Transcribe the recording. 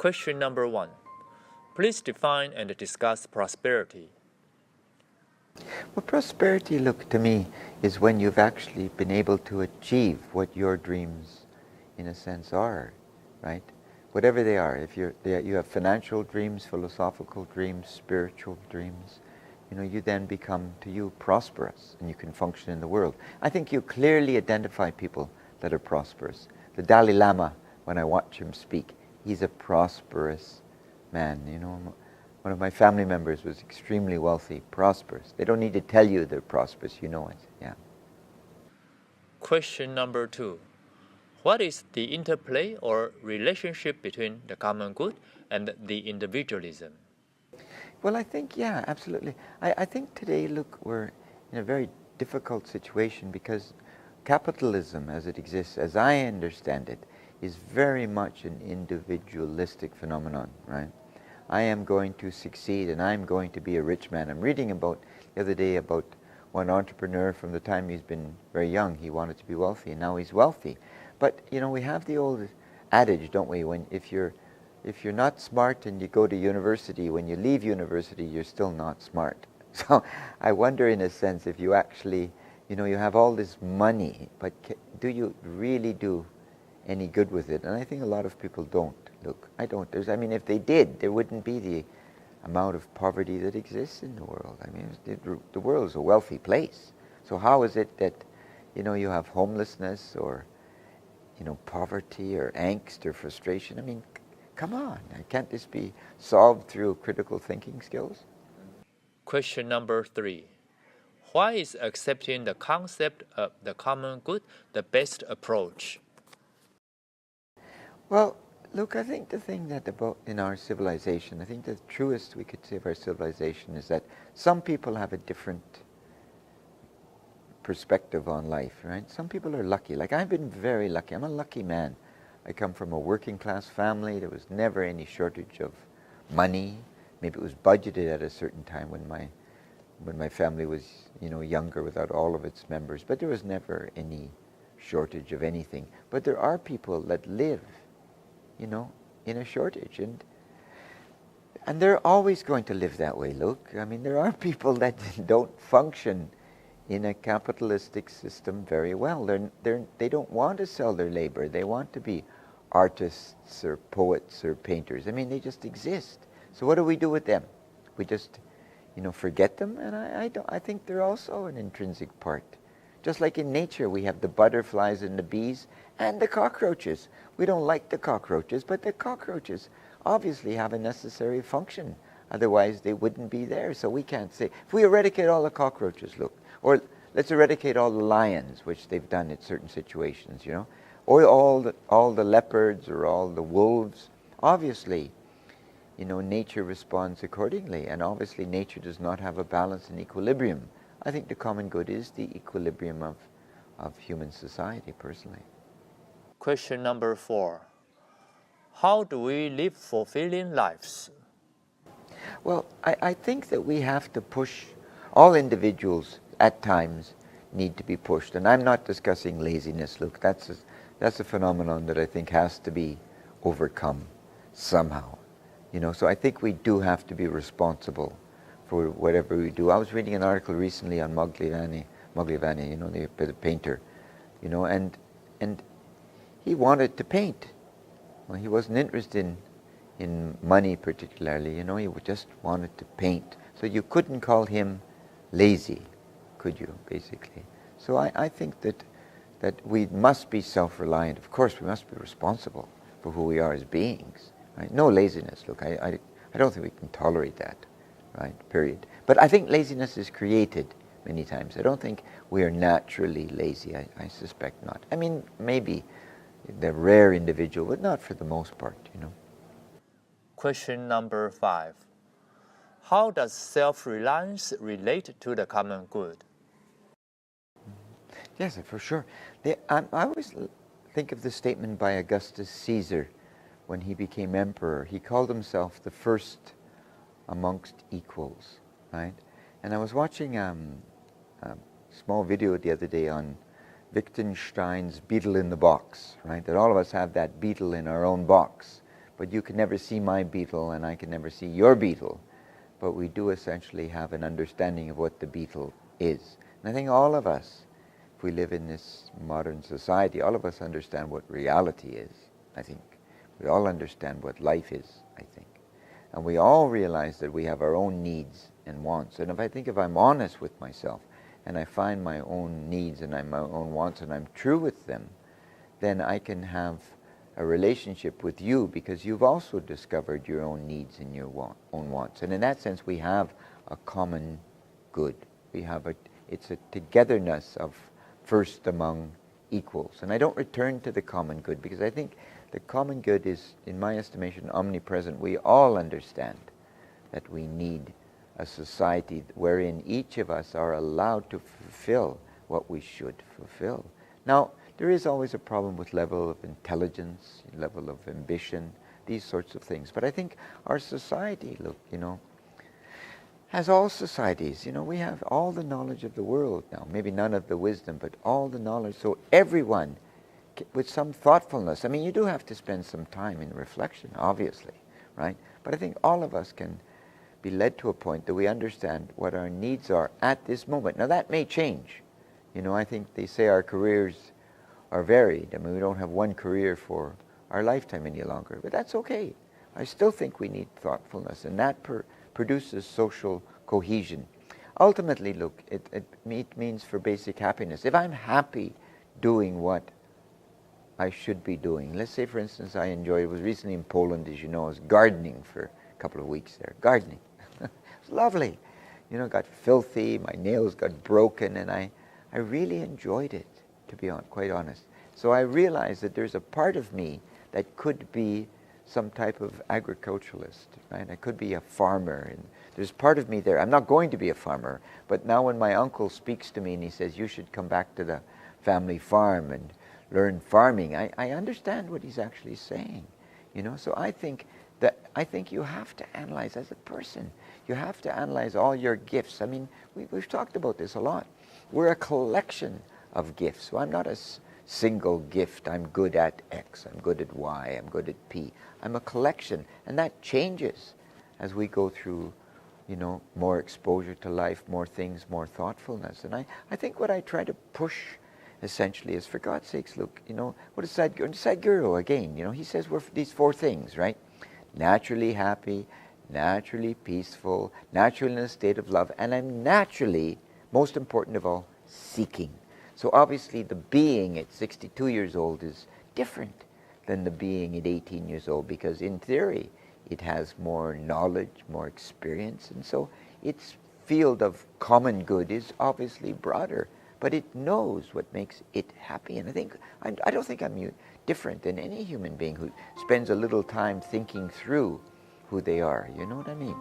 Question number 1. Please define and discuss prosperity. Well, prosperity, look, to me, is when you've actually been able to achieve what your dreams, in a sense, are, right? Whatever they are. If you have financial dreams, philosophical dreams, spiritual dreams, you then become, to you, prosperous, and you can function in the world. I think you clearly identify people that are prosperous. The Dalai Lama, when I watch him speak, he's a prosperous man. One of my family members was extremely wealthy, prosperous. They don't need to tell you they're prosperous, you know it. Yeah. Question number 2. What is the interplay or relationship between the common good and the individualism? Well, I think, yeah, absolutely. I think today, look, we're in a very difficult situation because capitalism as it exists, as I understand it, is very much an individualistic phenomenon, right? I am going to succeed and I'm going to be a rich man. I'm reading the other day about one entrepreneur from the time he's been very young. He wanted to be wealthy and now he's wealthy. But, we have the old adage, don't we, if you're not smart and you go to university, when you leave university, you're still not smart. So I wonder, in a sense, if you actually, you have all this money, but do you really do any good with it? And I think a lot of people don't. Look, I don't. If they did, there wouldn't be the amount of poverty that exists in the world. The world is a wealthy place. So how is it that, you have homelessness or, poverty or angst or frustration? Come on, can't this be solved through critical thinking skills? Question number 3. Why is accepting the concept of the common good the best approach? Well, look, I think the thing that in our civilization, I think the truest we could say of our civilization is that some people have a different perspective on life, right? Some people are lucky. Like I've been very lucky. I'm a lucky man. I come from a working class family. There was never any shortage of money. Maybe it was budgeted at a certain time when my family was, younger without all of its members. But there was never any shortage of anything. But there are people that live, in a shortage. And they're always going to live that way, look. There are people that don't function in a capitalistic system very well. They don't want to sell their labor. They want to be artists or poets or painters. They just exist. So what do we do with them? We just, forget them? And I think they're also an intrinsic part. Just like in nature, we have the butterflies and the bees and the cockroaches. We don't like the cockroaches, but the cockroaches obviously have a necessary function. Otherwise, they wouldn't be there. So we can't say, if we eradicate all the cockroaches, look, or let's eradicate all the lions, which they've done in certain situations, or all the leopards or all the wolves. Obviously, nature responds accordingly, and obviously nature does not have a balance and equilibrium. I think the common good is the equilibrium of human society, personally. Question number 4. How do we live fulfilling lives? Well, I think that we have to push. All individuals at times need to be pushed. And I'm not discussing laziness. Look, that's a phenomenon that I think has to be overcome somehow. So I think we do have to be responsible for whatever we do. I was reading an article recently on Modigliani, the painter, and he wanted to paint. Well, he wasn't interested in money particularly, he just wanted to paint. So you couldn't call him lazy, could you, basically? So I think that we must be self-reliant. Of course, we must be responsible for who we are as beings. Right? No laziness. Look, I don't think we can tolerate that, right, period. But I think laziness is created many times. I don't think we are naturally lazy. I suspect not. Maybe the rare individual, but not for the most part, Question number 5. How does self-reliance relate to the common good? Yes, for sure. I always think of the statement by Augustus Caesar when he became emperor. He called himself the first amongst equals, right? And I was watching a small video the other day on Wittgenstein's beetle in the box, right? That all of us have that beetle in our own box. but you can never see my beetle and I can never see your beetle. But we do essentially have an understanding of what the beetle is. And I think all of us, if we live in this modern society, all of us understand what reality is, I think. We all understand what life is, I think. And we all realize that we have our own needs and wants. And if I'm honest with myself, and I find my own needs and my own wants, and I'm true with them, then I can have a relationship with you because you've also discovered your own needs and your own wants. And in that sense, we have a common good. It's a togetherness of first among equals. And I don't return to the common good because I think the common good is, in my estimation, omnipresent. We all understand that we need a society wherein each of us are allowed to fulfill what we should fulfill. Now, there is always a problem with level of intelligence, level of ambition, these sorts of things. But I think our society, as all societies, we have all the knowledge of the world now. Maybe none of the wisdom, but all the knowledge. So everyone, with some thoughtfulness, you do have to spend some time in reflection, obviously, right? But I think all of us can be led to a point that we understand what our needs are at this moment. Now that may change. I think they say our careers are varied. We don't have one career for our lifetime any longer, but that's okay. I still think we need thoughtfulness, and that produces social cohesion. Ultimately, look, it means for basic happiness. If I'm happy doing what I should be doing, let's say, for instance, I was recently in Poland, as you know, I was gardening for a couple of weeks there. Gardening. It was lovely. Got filthy, my nails got broken, and I really enjoyed it, to be quite honest. So I realized that there's a part of me that could be some type of agriculturalist, right? I could be a farmer, and there's part of me there. I'm not going to be a farmer, but now when my uncle speaks to me and he says, you should come back to the family farm and learn farming, I understand what he's actually saying, So I think you have to analyze as a person. You have to analyze all your gifts. We've talked about this a lot. We're a collection of gifts. So I'm not a single gift. I'm good at X, I'm good at Y, I'm good at P. I'm a collection, and that changes as we go through, more exposure to life, more things, more thoughtfulness. And I think what I try to push essentially is, for God's sakes, look, what is Sadhguru again? He says we're these four things, right? Naturally happy, naturally peaceful, naturally in a state of love, and I'm naturally, most important of all, seeking. So obviously the being at 62 years old is different than the being at 18 years old, because in theory it has more knowledge, more experience, and so its field of common good is obviously broader, but it knows what makes it happy. And I don't think I'm different than any human being who spends a little time thinking through who they are. You know what I mean?